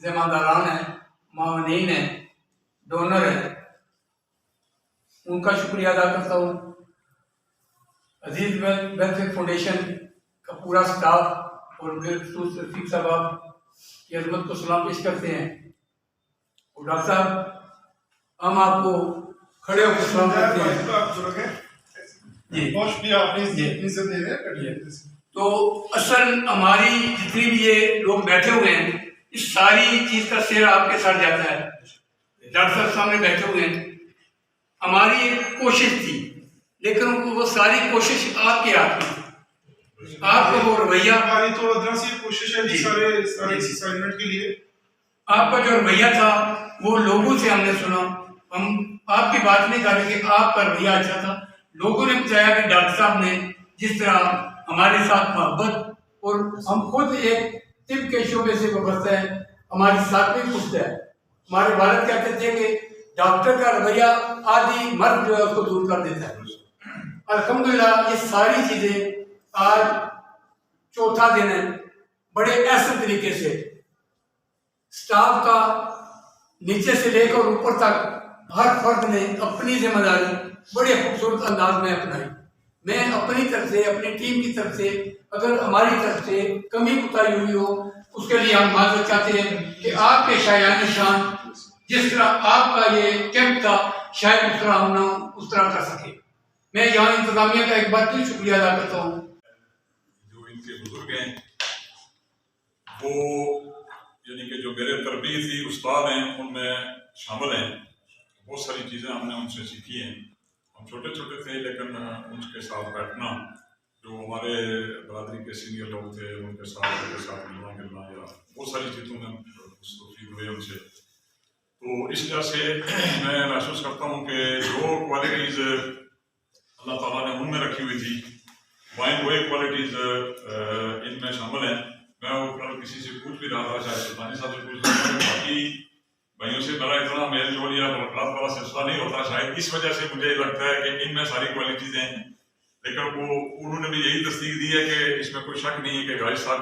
ज़िम्मेदारान हैं, मावनीन हैं, डोनर हैं, उनका शुक्रिया अदा करता हूँ। अजीज़ वेलफेयर फाउंडेशन का पूरा स्टाफ और बिलखसूस रफीक साहब की अजमत को सलाम पेश करते हैं। और डॉक्टर साहब, हम आपको खड़े होकर सलाम करते हैं। तो असल हमारी जितनी भी ये लोग बैठे हुए हैं, इस सारी चीज का श्रेय आपके साथ जाता है। डॉक्टर साहब सामने बैठे हुए हैं, हमारी एक कोशिश थी, लेकिन वो सारी कोशिश आपके हाथ में, आपका वो रवैया, हमारी तो अदना सी कोशिश है जी सारे असाइनमेंट के लिए। आपका जो रवैया था वो लोगों से हमने सुना, हम आपकी बात नहीं कर रहे कि आपका रवैया अच्छा था। लोगों ने बताया कि डॉक्टर साहब ने जिस तरह हमारे साथ मोहब्बत, और हम खुद एक तिब के शोबे से वाबस्ता है, हमारी साथ में पुश्त है। हमारे वालिद कहते थे कि डॉक्टर का रवैया आदि मर्द जो है उसको दूर कर देता है। अल्हम्दुलिल्लाह ये सारी चीजें आज चौथा दिन है, बड़े ऐसे तरीके से स्टाफ का नीचे से लेकर ऊपर तक हर फर्द ने अपनी जिम्मेदारी बड़े खूबसूरत अंदाज में अपनाई। मैं अपनी तरफ से, अपनी टीम की तरफ से, अगर हमारी तरफ से कमी कोताही हुई हो उसके लिए हम माजरत चाहते हैं कि आपके शायान शान जिस तरह आपका ये कैंप था, शायद उस तरह हम ना उस तरह कर सके। मैं यहाँ इंतजामिया का एक बार फिर शुक्रिया अदा करता हूँ। जो इनके बुजुर्ग हैं वो यानी कि जो मेरे तरबीती उस्ताद हैं उनमें शामिल हैं। बहुत सारी चीज़ें हमने उनसे सीखी हैं। हम छोटे छोटे थे लेकिन उनके साथ बैठना, जो हमारे बरादरी के सीनियर लोग थे उनके साथ मिलना गिलना, या बहुत सारी चीज़ों में मुस्तफ़ीद हुए उनसे। तो इस वजह से मैं महसूस करता हूँ कि जो क्वालिटीज़ अल्लाह ताला ने उनमें रखी हुई थी, वही क्वालिटीज़ इनमें शामिल हैं। मैं वो कल किसी से पूछ भी रहा था, शायद सुल्तानी साहब से पूछ रहा था, बाकी भाइयों से मेरा इतना मेल जोल या मुलाकात वाला सिलसिला नहीं होता। शायद इस वजह से मुझे लगता है कि इनमें सारी क्वालिटीज़ हैं। लेकिन वो उन्होंने भी यही तस्दीक दी है कि इसमें कोई शक नहीं है कि गाजी साहब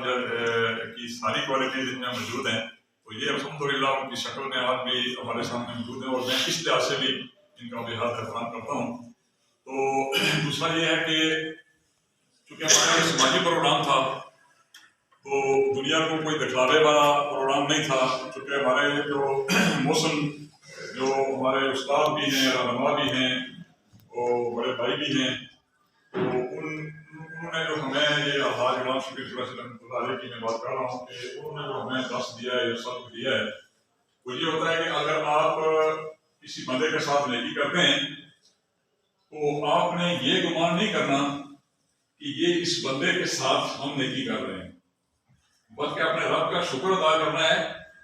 की सारी क्वालिटीज़ इनमें मौजूद हैं। तो ये अल्हम्दुलिल्लाह उनकी शक्ल में आज भी हमारे सामने मौजूद है और मैं इस लिहाज से भी इनका बेहद एहतराम करता हूँ। तो दूसरा ये है कि चूँकि हमारा समाजी प्रोग्राम था तो दुनिया को कोई दिखलावे वाला प्रोग्राम नहीं था। चूँकि हमारे जो मौसम जो हमारे उस्ताद भी हैं, रहनुमा भी हैं और बड़े भाई भी हैं, तो उन्होंने जो हमें ये अल्लाह इमाम शफीक की मैं बात कर रहा हूँ कि उन्होंने जो हमें दस दिया है या सब दिया है, वो ये होता है कि अगर आप किसी बंदे के साथ नेकी करते हैं तो आपने ये गुमान नहीं करना कि ये इस बंदे के साथ हम नेकी कर रहे हैं, बल्कि अपने रब का शुक्र अदा करना है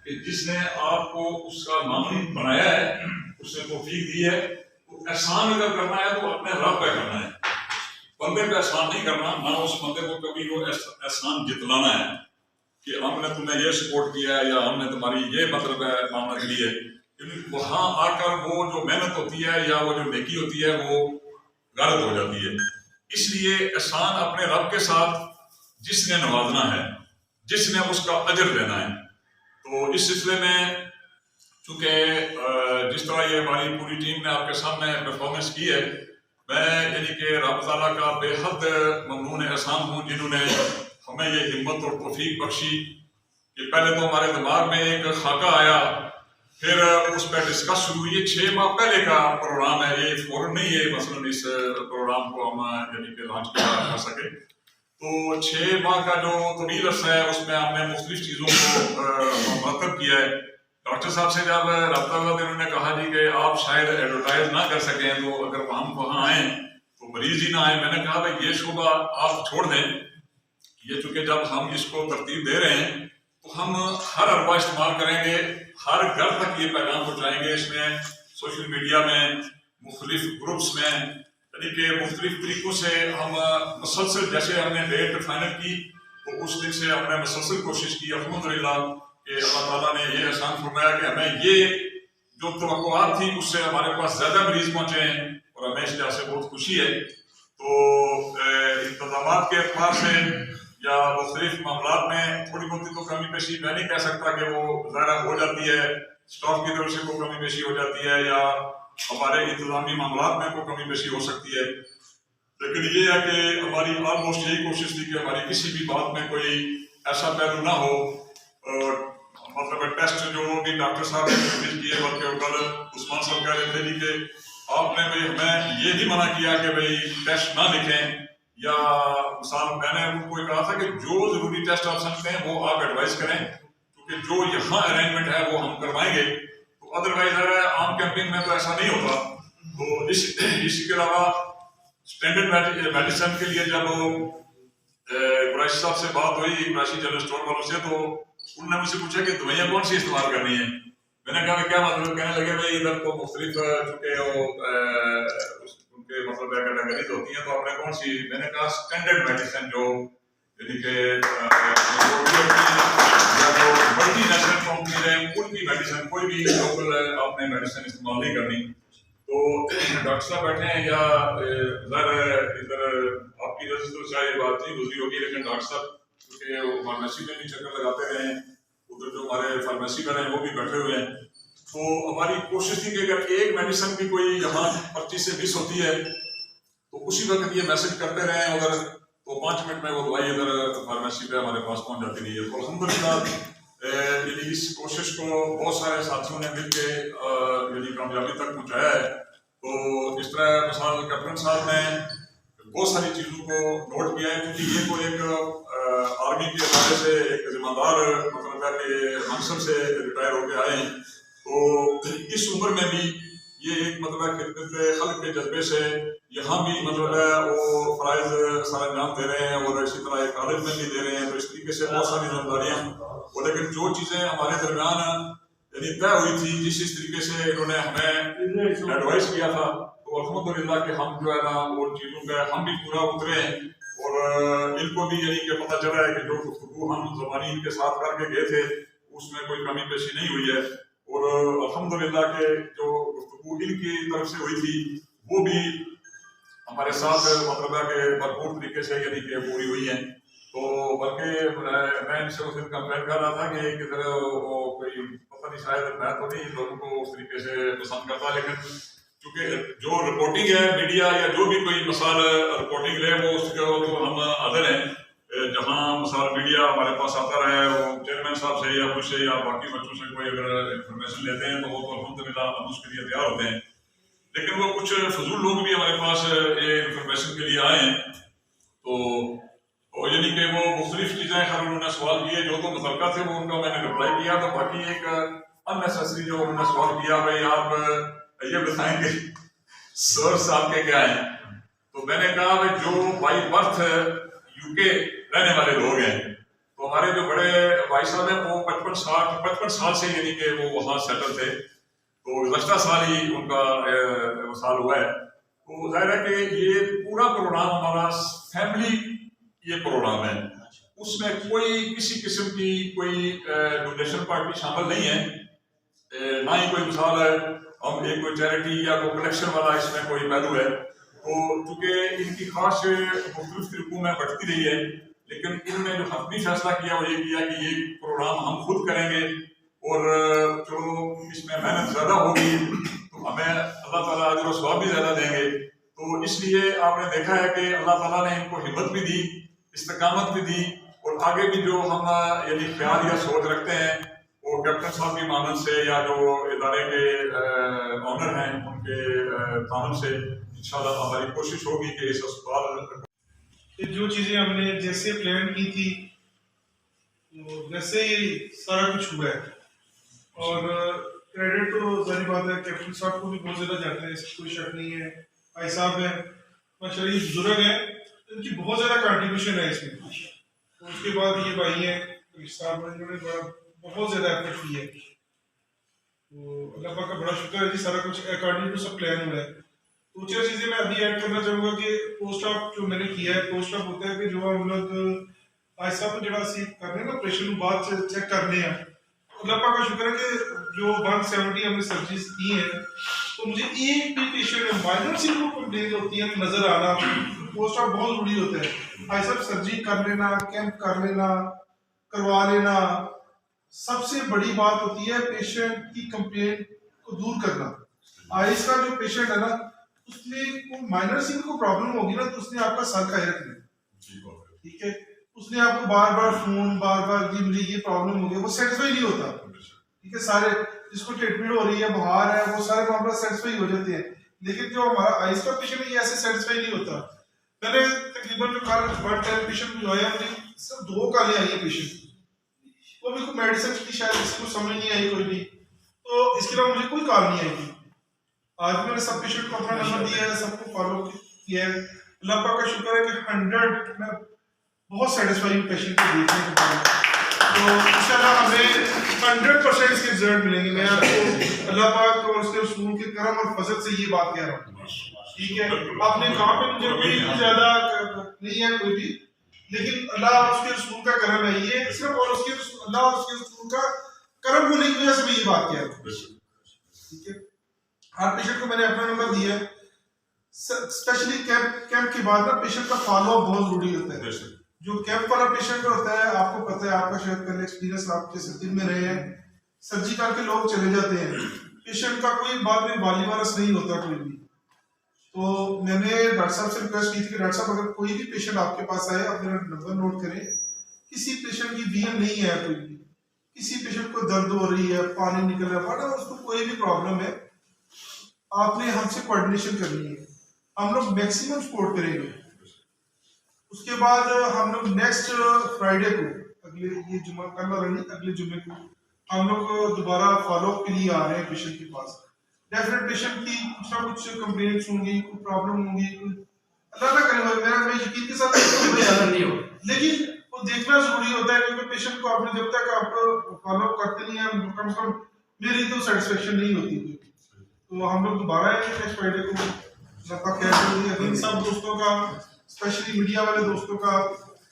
कि जिसने आपको उसका मामून बनाया है, उसने तौफीक दी है। तो एहसान अगर करना है तो अपने रब पे करना है, बंदे पे एहसान नहीं करना। ना उस बंदे को कभी वो एहसान जितलाना है कि हमने तुम्हें ये सपोर्ट किया है या हमने तुम्हारी ये मतलब है मामला के लिए। वहाँ आकर वो जो मेहनत होती है या वो जो नेकी होती है वो गलत हो जाती है। इसलिए एहसान अपने रब के साथ जिसने नवाजना है, जिसने उसका अजर देना है। तो इस सिलसिले में चूँकि जिस तरह ये हमारी पूरी टीम ने आपके सामने परफॉर्मेंस की है, मैं यानी कि रब ताला का बेहद ममनून एहसान हूँ जिन्होंने हमें ये हिम्मत और तौफीक बख्शी कि पहले तो हमारे दिमाग में एक खाका आया, फिर उस पर डिस्कस शुरू हुई। 6 माह पहले का प्रोग्राम है, ये फौरन नहीं है मसलन इस प्रोग्राम को हम यानी कि लॉन्च कर सके। तो 6 माह का जो तवील अरसा है उसमें हमने मुख्तलिफ चीज़ों को मरतब किया है। डॉक्टर साहब से जब रब्ता हुआ तो उन्होंने कहा जी कि आप शायद एडवर्टाइज ना कर सकें, तो अगर हम वहाँ आएँ तो मरीज ही ना आए। मैंने कहा भाई ये शोबा आप छोड़ दें, ये चूँकि जब हम इसको तरतीब दे रहे हैं तो हम हर अरबा इस्तेमाल करेंगे, हर घर तक ये पैगाम पहुँचाएंगे। इसमें सोशल मीडिया में, मुख्तलिफ ग्रुप्स में, यानी कि मुख्तलिफ तरीक़ों से हम मसलसल, जैसे हमने डेट फाइनल की तो उस दिन से हमने मसलसल कोशिश की अल्हम्दुलिल्लाह कि अल्लाह ताला ने ये एहसान फरमाया कि हमें ये जो तवक्कुआत थी उससे हमारे पास ज़्यादा मरीज पहुँचे हैं और हमें इस लिहाज से बहुत खुशी है। तो इंतज़ामात के अतबार से یا مختلف معاملات میں تھوڑی بہت تو کمی بیشی میں نہیں کہہ سکتا کہ وہ ظاہر ہو جاتی ہے، اسٹاف کی طرف سے کوئی کمی بیشی ہو جاتی ہے یا ہمارے انتظامی معاملات میں کوئی کمی بیشی ہو سکتی ہے، لیکن یہ ہے کہ ہماری آلموسٹ یہی کوشش تھی کہ ہماری کسی بھی بات میں کوئی ایسا پہلو نہ ہو، مطلب ٹیسٹ جو بھی ڈاکٹر صاحب نے تجویز کیے، بلکہ کل عثمان صاحب کہہ رہے تھے جی کہ آپ نے ہمیں یہ نہیں منع کیا کہ بھئی ٹیسٹ نہ لکھیں، یا مثال میں نے ان کو کہا تھا کہ جو ضروری ٹیسٹ آپ سمجھتے ہیں وہ آپ ایڈوائز کریں، کیونکہ جو یہاں ارینجمنٹ ہے وہ ہم کروائیں گے، تو ادروائز عام کیمپنگ میں تو ایسا نہیں ہوتا۔ تو اسی کے علاوہ اسٹینڈرڈ میڈیسن کے لیے جب قریشی صاحب سے بات ہوئی، قریشی جنرل اسٹور والوں سے، تو انہوں نے مجھ سے پوچھا کہ دوائیاں کون سی استعمال کرنی ہیں۔ میں نے کہا کہ کیا مطلب، کہنے لگے بھائی ادھر تو مختلف چونکہ ان کے مطلب کیٹیگریز ہوتی ہیں، تو آپ نے کون سی؟ میں نے کہا اسٹینڈرڈ میڈیسن جو یعنی کہ ملٹی نیشنل کمپنیز ہیں ان کی میڈیسن، کوئی بھی لوکل آپ نے میڈیسن استعمال نہیں کرنی۔ تو ڈاکٹر صاحب بیٹھے ہیں یا ادھر آپ کی وجہ سے شاید بات نہیں گزری ہوگی، لیکن ڈاکٹر صاحب کیونکہ وہ فارمیسی میں بھی چکر لگاتے رہے ہیں، ادھر جو ہمارے فارمیسی والے ہیں وہ بھی بیٹھے ہوئے ہیں، تو ہماری کوشش تھی کہ اگر ایک میڈیسن بھی کوئی یہاں پرچی سے مس ہوتی ہے تو اسی وقت یہ میسج کرتے رہے ہیں ادھر، تو 5 منٹ میں وہ دوائی ادھر فارمیسی پہ ہمارے پاس پہنچ جاتی رہی ہے۔ تو الحمدللہ یعنی اس کوشش کو بہت سارے ساتھیوں نے مل کے یعنی کامیابی تک پہنچایا ہے۔ تو اس طرح مثال کیپٹن صاحب نے بہت ساری چیزوں کو نوٹ کیا ہے، کیونکہ یہ کوئی ایک آرمی کے حوالے سے ایک ذمہ دار مطلب ہے کہ منصب سے ریٹائر ہو کے آئے ہیں، تو اس عمر میں بھی یہ ایک مطلب ہے خدمت خلق کے جذبے سے یہاں بھی مطلب ہے وہ فرائض سر انجام دے رہے ہیں، اور اسی طرح ایک کالج میں بھی دے رہے ہیں، تو اس طریقے سے بہت ساری ذمہ داریاں، اور لیکن جو چیزیں ہمارے درمیان یعنی طے ہوئی تھی، جس طریقے سے انہوں نے ہمیں ایڈوائز کیا تھا، تو الحمدللہ کہ ہم جو ہے نا ان چیزوں پہ ہم بھی پورا اترے ہیں، اور ان کو بھی یعنی کہ پتہ چلا ہے کہ جو گفتگو ہم زبانی ان کے ساتھ کر کے گئے تھے اس میں کوئی کمی پیشی نہیں ہوئی ہے، اور الحمدللہ کہ جو گفتگو ان کی طرف سے ہوئی تھی وہ بھی ہمارے ساتھ مطلب ہے کہ بھرپور طریقے سے یعنی کہ پوری ہوئی ہیں۔ تو بلکہ میں ان سے اس دن کمپلین کر رہا تھا کہ کدھر وہ کوئی پتہ نہیں، شاید میں تو نہیں لوگوں کو اس طریقے سے پسند کرتا، لیکن چونکہ جو رپورٹنگ ہے میڈیا یا جو بھی کوئی مثال رپورٹنگ لے وہ اس کو تو ہم حاضر ہیں، جہاں مثال میڈیا ہمارے پاس آتا رہے، وہ چیئرمین صاحب سے یا مجھ سے یا باقی بچوں سے کوئی اگر انفارمیشن لیتے ہیں تو وہ تو الحمدللہ ہم اس کے لیے تیار ہوتے ہیں، لیکن وہ کچھ فضول لوگ بھی ہمارے پاس یہ انفارمیشن کے لیے آئے ہیں، تو یعنی کہ وہ مختلف چیزیں ہر انہوں نے سوال کیے، جو تو متعلقہ تھے وہ ان کا میں نے رپلائی کیا، تو باقی ایک اننیسیسری جو انہوں نے سوال کیا بھائی آپ یہ بتائیں گے سورس آپ کے کیا ہیں، تو میں نے کہا بھائی جو بائی برتھ یو کے رہنے والے لوگ ہیں، تو ہمارے جو بڑے بھائی صاحب ہیں وہ 55 سال سے یعنی کہ وہ وہاں سیٹل تھے، تو گزشتہ سال ہی ان کا وصال ہوا ہے، تو ظاہر ہے کہ یہ پورا پروگرام ہمارا فیملی یہ پروگرام ہے، اس میں کوئی کسی قسم کی کوئی ڈونیشن پارٹی شامل نہیں ہے، نہ ہی کوئی مثال ہے ہم ایک کوئی چیریٹی یا کوئی کلیکشن والا اس میں کوئی پہلو ہے، تو چونکہ ان کی خواہش مختلف طریقوں میں بڑھتی رہی ہے، لیکن انہوں نے جو حتمی فیصلہ کیا وہ یہ کیا کہ یہ پروگرام ہم خود کریں گے، اور جو اس میں محنت زیادہ ہوگی تو ہمیں اللہ تعالیٰ اجر و ثواب بھی زیادہ دیں گے، تو اس لیے آپ نے دیکھا ہے کہ اللہ تعالیٰ نے ان کو ہمت بھی دی، استقامت بھی دی، اور آگے بھی جو ہم یعنی خیال یا سوچ رکھتے ہیں وہ کیپٹن صاحب کی مانند سے یا جو ادارے کے آنر ہیں ان کے تعاون سے انشاءاللہ ہماری کوشش ہوگی کہ اس اسپتال جو چیزیں ہم نے جیسے پلان کی تھی ویسے ہی سارا کچھ ہوا ہے، اور کریڈٹ تو ظاہری بات ہے کیپٹن صاحب کو بھی بہت زیادہ جاتے ہیں، اس کی کوئی شک نہیں ہے، بھائی صاحب ہیں ماشاء اللہ، یہ بزرگ ہیں، ان کی بہت زیادہ کنٹریبیوشن ہے اس میں، اور اس کے بعد یہ بھائی ہیں صاحب انہوں نے بہت زیادہ ایفرٹ کی ہے، تو اللہ پاک کا بڑا شکر ہے جی، سارا کچھ اکارڈنگ ٹو سب پلان ہوا ہے۔ دو چار چیزیں میں ابھی ایڈ کرنا چاہوں گا کہ پوسٹ آف جو میں نے کیا ہے، پوسٹ آف ہوتا ہے کہ جو ہم لوگ بھائی صاحب جڑا سی کر رہے ہیں نا آپریشن بعد سے چیک کرنے ہیں، اللہ پاک کا شکر ہے کہ جو 170 ہم نے سرجریز کی ہیں، تو مجھے ایک بھی پیشنٹ مائنر سی کو کمپلین ہوتی ہے نظر آنا، पोस्ट ऑफ बहुत जरूरी होता है। भाई साहब सर्जरी कर लेना, कैंप कर लेना, करवा लेना, सबसे बड़ी बात होती है पेशेंट की कंप्लेंट को दूर करना। आइस का जो पेशेंट है ना, उसने माइनर सी को प्रॉब्लम होगी ना, तो उसने आपका सर का रखना है, ठीक है। उसने आपको बार बार फोन, बार बार जी मुझे ये प्रॉब्लम हो गया, वो सेटिस्फाई नहीं होता, ठीक है। सारे जिसको ट्रीटमेंट हो रही है, बुखार है, वो सारे मामला सेटिस्फाई हो जाते हैं, लेकिन जो हमारा आइस का पेशेंट है ये ऐसे सेटिस्फाई नहीं होता। मैंने तकरीबन जो कल 110 पेशेंट जो है, मुझे सिर्फ 2 कॉलें आई है पेशेंट, वो भी कोई मेडिसिन की शायद किसी को समझ नहीं आई कोई भी, तो इसके अलावा मुझे कोई कॉल नहीं आई थी। आज मैंने सब पेशेंट को अपना नंबर दिया है, सबको फॉलो किया है। अल्लाह पाक का शुक्र है कि 100 में बहुत सेटिस्फाइंग पेशेंट को देखने को पाया, तो इंशाल्लाह हमें 100% इसके रिजल्ट मिलेंगे। मैं आपको अल्लाह पाक और उसके रसूल के करम और फजल से ये बात कह रहा हूँ, ठीक है। अपने काम में मुझे कोई ज्यादा नहीं है कोई भी, लेकिन अल्लाह और उसके रसूल का करम है, ये सिर्फ और उसके अल्लाह और उसके रसूल का करम होने की वजह से मैं ये बात कह रहा हूँ, ठीक है। हर पेशेंट को मैंने अपना नंबर दिया है। स्पेशली कैंप के बाद ना पेशेंट का फॉलो बहुत जरूरी होता है। जो कैंप वाला पेशेंट होता है, आपको पता है, आपका शायद पहले एक्सपीरियंस आप जैसे दिन में रहे हैं, सर्जरी करके लोग चले जाते हैं, पेशेंट का कोई बाद में वाली वारस नहीं होता कोई भी। तो मैंने डॉक्टर साहब से रिक्वेस्ट की थी कि डॉक्टर साहब अगर कोई भी पेशेंट आपके पास आए, आप मेरा नंबर नोट करें। किसी पेशेंट की वीएन नहीं है कोई भी, किसी पेशेंट को दर्द हो रही है, पानी निकल रहा है, उसको कोई भी प्रॉब्लम है, आपने हमसे कोऑर्डिनेशन करनी है, हम लोग मैक्सिमम सपोर्ट करेंगे। उसके बाद हम लोग नेक्स्ट फ्राइडे को, अगले ये जुम्मा कल वाला नहीं, अगले जुम्मे को हम लोग दोबारा फॉलो के लिए आ रहे हैं पेशेंट के पास। डेफिनेट पेशेंट की कुछ ना कुछ कंप्लेंट्स होंगी, कोई प्रॉब्लम होंगी, अल्लाह ना करे, मेरा मैं यकीन के साथ नहीं हो, लेकिन वो देखना जरूरी होता है, क्योंकि पेशेंट को आपने जब तक आप फॉलो करते नहीं है, कम से कम मेरी तो सेटिस्फेक्शन नहीं होती। तो हम लोग दोबारा आएंगे नेक्स्ट फ्राइडे को। इन सब दोस्तों का, स्पेशली मीडिया वाले दोस्तों का,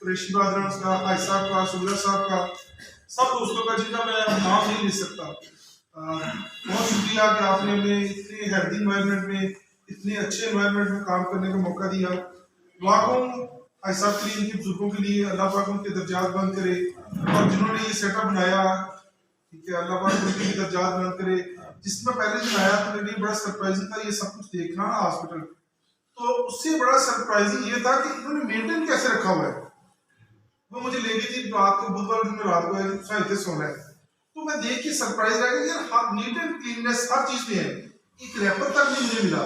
कुरैशी ब्रदर्स का, भाई साहब का, सुबह साहब का, सब दोस्तों का जिनका मैं नाम नहीं ले सकता, बहुत शुक्रिया कि आपने हमें इतने हेल्दी एनवायरनमेंट में, इतने अच्छे एनवायरनमेंट में काम करने का मौका दिया। लाखों भाई साहब के लिए, इनके बुजुर्गों के लिए अल्लाह पाक उनके दर्जात बुलंद करे, और जिन्होंने ये सेटअप बनाया, ठीक है, अल्लाह पाक उनके दर्जात बुलंद करे। जिसमें पहले जब आया तो मेरे लिए बड़ा सरप्राइजिंग था ये सब कुछ देखना हॉस्पिटल, तो उससे बड़ा सरप्राइजिंग ये था कि इन्होंने मेंटेन कैसे रखा हुआ है। वो मुझे ले गई थी रात को, बुधवार दिन में रात को इतने सोना है, तो मैं देख के सरप्राइज रह गया यार, नीट एंड क्लीननेस हर चीज में है, एक रैपर तक नहीं मुझे मिला,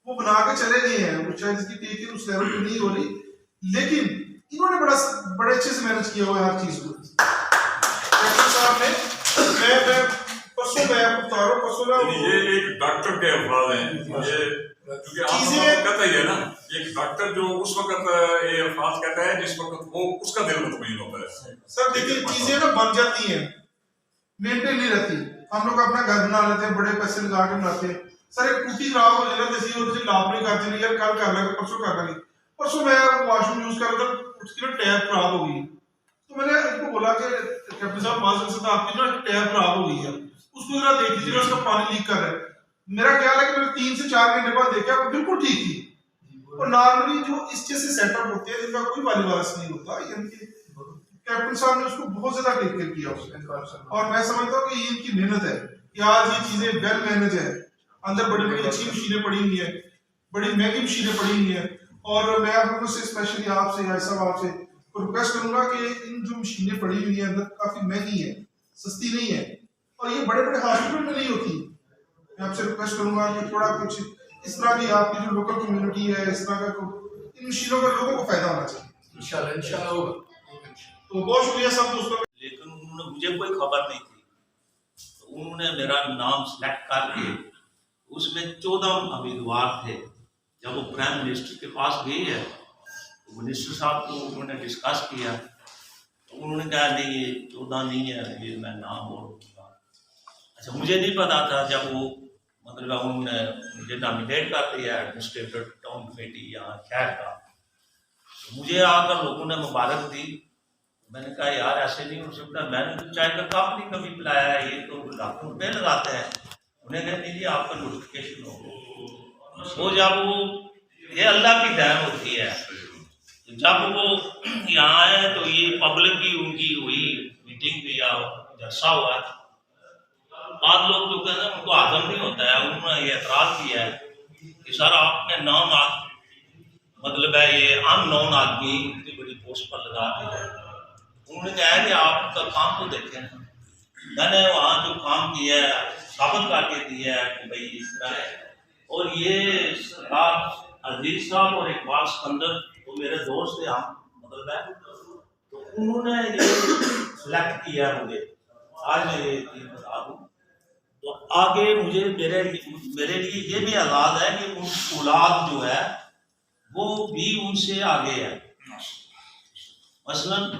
वो बना के चले गए हैं, वो शायद इसकी टेकिंग उस लेवल पे नहीं हो रही, लेकिन इन्होंने बड़े अच्छे से मैनेज किया हुआ है हर चीज को। डॉक्टर साहब ने मैं परसों मैं आपको बता रहा हूं, परसों ना ये एक डॉक्टर के अल्फाज हैं, ये क्योंकि आप कहता ही है ना, एक डॉक्टर जो उस वक्त ये अल्फाज कहता है जिस वक्त वो उसका दिल मुतमईन होता है। सर देखिए चीजें ना बन जाती हैं, मेंटेन नहीं रहती। हम लोग अपना घर बना लेते हैं, बड़े पैसे लगा के बनाते हैं, सर एक टूटी खराब हो जाए जैसे वो लाभ नहीं करते, नहीं यार कल कर लेंगे, परसों कर लेंगे। परसों मैं वॉशरूम यूज कर रहा था, उसकी ना टैप खराब हो गई, तो मैंने इनको बोला कि कैप्टन साहब माजूम से आपकी ना टैप खराब हो गई है, उसको जरा देख लीजिए, उसका पानी लीक कर रहा है। मेरा ख्याल है कि मैंने 3 से 4 घंटे बाद देखा वो बिल्कुल ठीक थी। और नॉर्मली जो इस जैसे सेटअप होते हैं जिनका कोई वाली वारस नहीं होता, यानी कैप्टन साहब ने उसको बहुत ज्यादा टेक केयर किया उसने, और मैं समझता हूँ कि ये इनकी मेहनत है कि आज ये चीजें वेल मैनेज है, अंदर बड़ी बड़ी अच्छी मशीनें पड़ी हुई है, बड़ी महंगी मशीनें पड़ी हुई है। और मैं आप लोगों से स्पेशली आपसे आपसे रिक्वेस्ट करूंगा कि इन जो मशीनें पड़ी हुई है अंदर काफी महंगी है, सस्ती नहीं है, और ये बड़े बड़े हॉस्पिटल में नहीं होती। मैं आपसे रिक्वेस्ट करूंगा कि थोड़ा कुछ इस तरह की आपकी जो लोकल कम्युनिटी है, इस तरह का इन मशीनों का लोगों को फायदा होना चाहिए। इंशाल्लाह होगा। तो बहुत शुक्रिया सब दोस्तों। लेकिन उन्होंने मुझे कोई खबर नहीं थी, तो उन्होंने मेरा नाम सिलेक्ट करके उसमें 14 उम्मीदवार थे। जब वो प्राइम मिनिस्टर के पास गई है तो मिनिस्टर साहब को उन्होंने डिस्कस किया, तो उन्होंने कहा नहीं ये 14 नहीं है, ये मैं नाम और दूंगा। अच्छा मुझे नहीं पता था, जब वो मतलब उन्होंने मुझे नॉमिनेट कर दिया एडमिनिस्ट्रेटर टाउन कमेटी यहाँ शहर का, तो मुझे आकर लोगों ने मुबारक दी। मैंने कहा यार ऐसे नहीं हो सकता, मैंने तो चाय का कप नहीं कभी पिलाया है, ये तो डॉक्टर पे लगाते हैं। उन्हें कहा नहीं जी आपका नोटिफिकेशन हो। तो जब वो یہ اللہ کی دین ہوتی ہے. جب وہ یہاں آئے تو یہ پبلک کی ان کی ہوئی میٹنگ بھی یا جلسہ ہوا. بعض لوگ جو کہتے ہیں ان کو ہضم نہیں ہوتا ہے، انہوں نے یہ اعتراض کیا ہے کہ سر آپ نے نام مطلب ہے یہ ان نون آدمی اتنی بڑی پوسٹ پر لگا دیا ہے. انہوں نے کہا کہ آپ کا کام تو دیکھیں. میں نے وہاں جو کام کیا ہے ثابت کر کے دیا ہے کہ بھائی اس طرح ہے. اور یہ سردار عزیز صاحب اور اقبال سکندر تو میرے دوست تھے، ہم مطلب ہے تو انہوں نے یہ سلیکٹ کیا مجھے. آج میں یہ چیز بتا دوں تو آگے مجھے میرے لیے یہ بھی آزاد ہے کہ ان کی اولاد جو ہے وہ بھی ان سے آگے ہے. مثلاً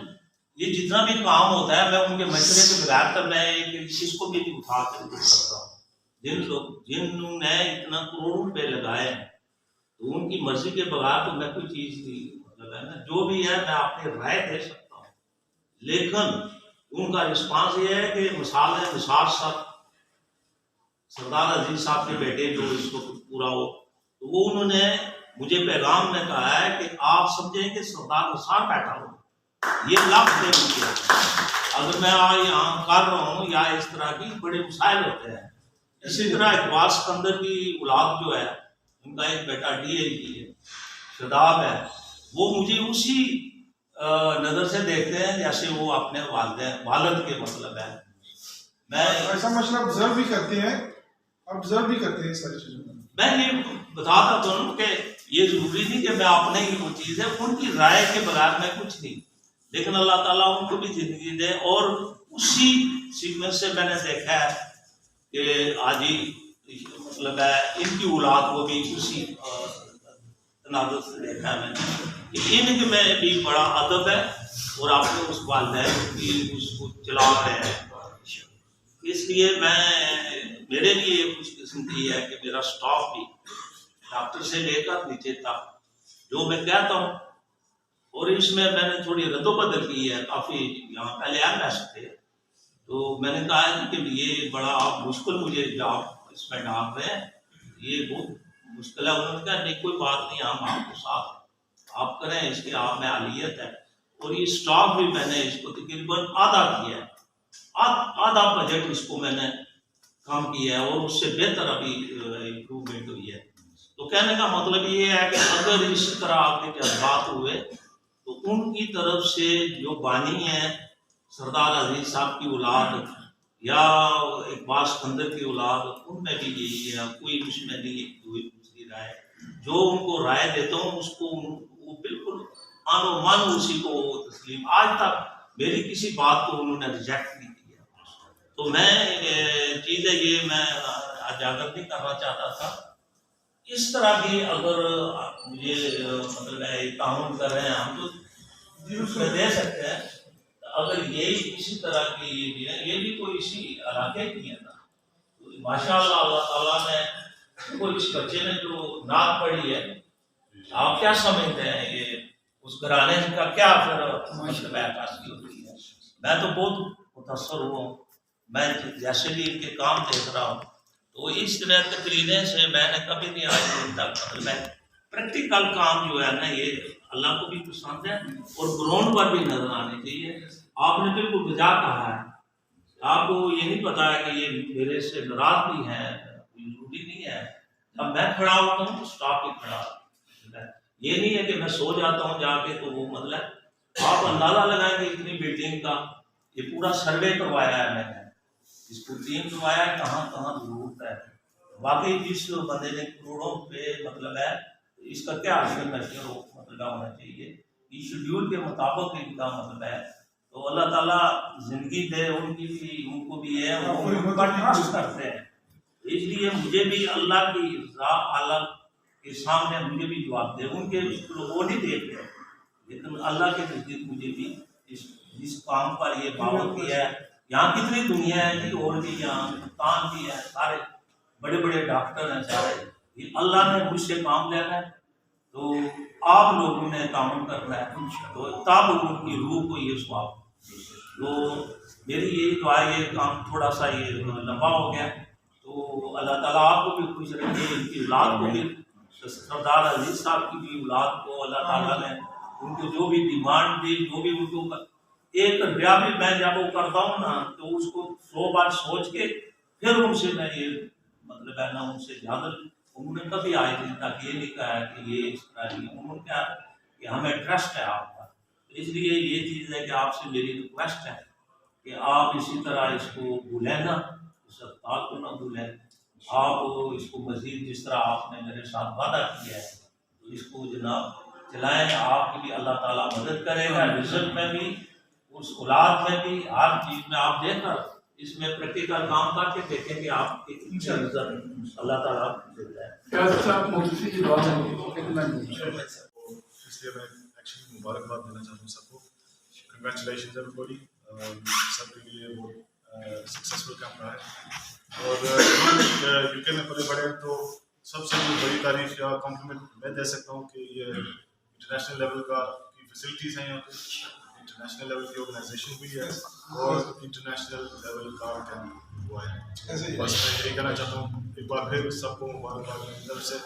یہ جتنا بھی کام ہوتا ہے میں ان کے مشورے کے بغیر تو میں کس کو بھی نہیں اٹھا کر دے سکتا ہوں. جنہوں نے اتنا کروڑوں روپے لگائے ہیں تو ان کی مرضی کے بغیر تو میں کوئی چیز نہیں مطلب ہے نا جو بھی ہے میں اپنی رائے دے سکتا ہوں. لیکن ان کا رسپانس یہ ہے کہ مثال ہے نثار صاحب سردار عزیز صاحب کے بیٹے جو اس کو پورا ہو تو وہ انہوں نے مجھے پیغام میں کہا ہے کہ آپ سمجھیں کہ سردار نثار بیٹھا ہو. یہ لفظ دے مجھے اگر میں یہاں کر رہا ہوں یا اس طرح کی بڑے مسائل ہوتے ہیں. اسی طرح اقبال سکندر کی اولاد جو ہے ان کا ایک بیٹا ڈی اے کی ہے شاداب ہے، وہ مجھے اسی نظر سے دیکھتے ہیں جیسے وہ اپنے والد کے مطلب ہے. میں ایسا مشورہ آبزرو بھی کرتے ہیں ساری چیزوں. میں یہ بتاتا ہوں کہ یہ ضروری نہیں کہ میں اپنے ہی وہ چیز ہے ان کی رائے کے بغیر میں کچھ نہیں. لیکن اللہ تعالیٰ ان کو بھی زندگی دے. اور اسی سیکوینس سے میں نے دیکھا ہے کہ آج ہی مطلب ہے ان کی اولاد کو بھی اسی تناظر سے دیکھا ہے میں کہ ان کے میں بھی بڑا ادب ہے اور آپ نے اس والدین کی اس کو چلا رہے ہیں. اس لیے میرے لیے کچھ قسم کی ہے کہ میرا سٹاف بھی ڈاکٹر سے لے کر نیچے تک جو میں کہتا ہوں اور اس میں نے تھوڑی رد و بدل کی ہے. کافی یہاں پہلے MS تھے تو میں نے کہا ہے کہ یہ بڑا مشکل مجھے جاب اس میں ڈال رہے ہیں، یہ بہت مشکل ہے. انہوں نے کہا نہیں کوئی بات نہیں، ہم آپ کو ساتھ آپ کریں، اس کے آپ میں اہلیت ہے. اور یہ سٹاف بھی میں نے اس کو تقریباً آدھا کیا ہے، آدھا بجٹ اس کو میں نے کام کیا ہے اور اس سے بہتر ابھی امپروومنٹ ہوئی ہے. تو کہنے کا مطلب یہ ہے کہ اگر اس طرح آپ کے جذبات ہوئے تو ان کی طرف سے جو بانی ہیں سردار عزیز صاحب کی اولاد یا اقبال سکندر کی اولاد ان میں بھی یہی ہے. کوئی اس میں نہیں کوئی دوسری رائے جو ان کو رائے دیتا ہوں اس کو وہ بالکل آن و من اسی کو تسلیم. آج تک میری کسی بات کو انہوں نے ریجیکٹ نہیں کیا. تو میں چیز ہے یہ میں اجاگر نہیں کرنا چاہتا تھا. اس طرح بھی اگر مجھے مطلب ہے تعاون کر رہے ہیں ہم تو اس میں دے سکتے ہیں. اگر یہی اسی طرح کی یہ بھی کوئی اسی علاقے کی ہے نا ماشاء اللہ اللہ تعالیٰ نے کوئی اس بچے نے جو نعت پڑھی ہے آپ کیا سمجھتے ہیں یہ اس گھرانے کا کیا پھر مطلب عکاسی ہوتی ہے. میں تو بہت متاثر ہوں. میں جیسے بھی ان کے کام دیکھ رہا ہوں تو اس طرح تقریریں سے میں نے کبھی نہیں آج دن تک میں پریکٹیکل کام جو ہے نا یہ اللہ کو بھی پسند ہے اور گراؤنڈ پر بھی نظر آنے چاہیے. آپ نے بالکل بجا کہا ہے. آپ کو یہ نہیں پتا ہے کہ یہ میرے سے ناراض بھی ہیں، ضروری نہیں ہے. جب میں کھڑا ہوتا ہوں تو اسٹاف بھی کھڑا ہوتا ہے. یہ نہیں ہے کہ میں سو جاتا ہوں جا کے تو وہ مطلب آپ اندازہ لگائیں گے اتنی بلڈنگ کا یہ پورا سروے کروایا ہے میں نے اس کو ٹیم کروایا ہے کہاں کہاں ضرورت ہے. واقعی جس بندے نے کروڑوں پہ مطلب ہے اس کا کیا انفراسٹرکچر مطلب ہونا چاہیے اس شیڈیول کے مطابق ان کا مطلب ہے. تو اللہ تعالیٰ زندگی دے ان کی بھی ان کو بھی ہے وہ ان پر ٹرسٹ کرتے ہیں. اس لیے مجھے بھی اللہ کی رضا اللہ کے سامنے مجھے بھی جواب دے. ان کے وہ نہیں دیکھتے لیکن اللہ کے نزدیک مجھے بھی جس کام پر یہ دعوت کی ہے. یہاں کتنی دنیا ہے جی اور بھی یہاں کان بھی ہے سارے بڑے بڑے ڈاکٹر ہیں سارے. یہ اللہ نے مجھ سے کام لینا ہے تو آپ لوگوں نے تعاون کرنا ہے تو تب ان کی روح کو یہ ثواب. تو میری یہی دعا یہ کام تھوڑا سا یہ لمبا ہو گیا تو اللہ تعالیٰ آپ کو بھی خوش رکھے ان کی اولاد کو بھی तो सरदार अजीज साहब की भी औलाद को अल्लाह ताला ने उनको जो भी डिमांड दी, जो भी उनको 1 रुपया भी मैं जब वो करता हूँ ना तो उसको 100 बार सोच के फिर उनसे मैं ये मतलब है ना उनसे ज्यादा उन्होंने कभी आए दिन तक ये नहीं कहा कि ये इस तरह नहीं, उन्होंने कहा कि हमें ट्रस्ट है आपका। तो इसलिए ये चीज़ है कि आपसे मेरी रिक्वेस्ट है कि आप इसी तरह इसको भूलें ना, इस अस्पताल को ना भूलें, आप इसको मजीद जिस तरह आपने मेरे साथ वादा किया है तो इसको जनाब चलाएं। आपकी भी अल्लाह ताला मदद करेगा, रिजल्ट में भी, उस औलाद में भी, हर चीज़ में। आप देखकर इसमें प्रैक्टिकल काम करके देखें कि आपकी कितनी रिजल्ट अल्लाह ताला देता है। डॉक्टर साहब मुफ्ती की बात है कितना इसलिए मैं एक्चुअली मुबारकबाद देना चाहता हूँ सबको। कंग्रेचुलेशन एवरीबॉडी, सबके लिए वो सक्सेसफुल काम रहा है। और यूके में पले बड़े तो सबसे जो बड़ी तारीफ या कॉम्प्लीमेंट मैं दे सकता हूँ कि ये इंटरनेशनल लेवल का की फैसिलिटीज़ हैं यहाँ पे, इंटरनेशनल लेवल की ऑर्गेनाइजेशन भी है और इंटरनेशनल लेवल का कैंप हुआ है। बस मैं यही कहना चाहता हूँ, एक बार फिर सबको मुबारकबाद मेरी तरफ से।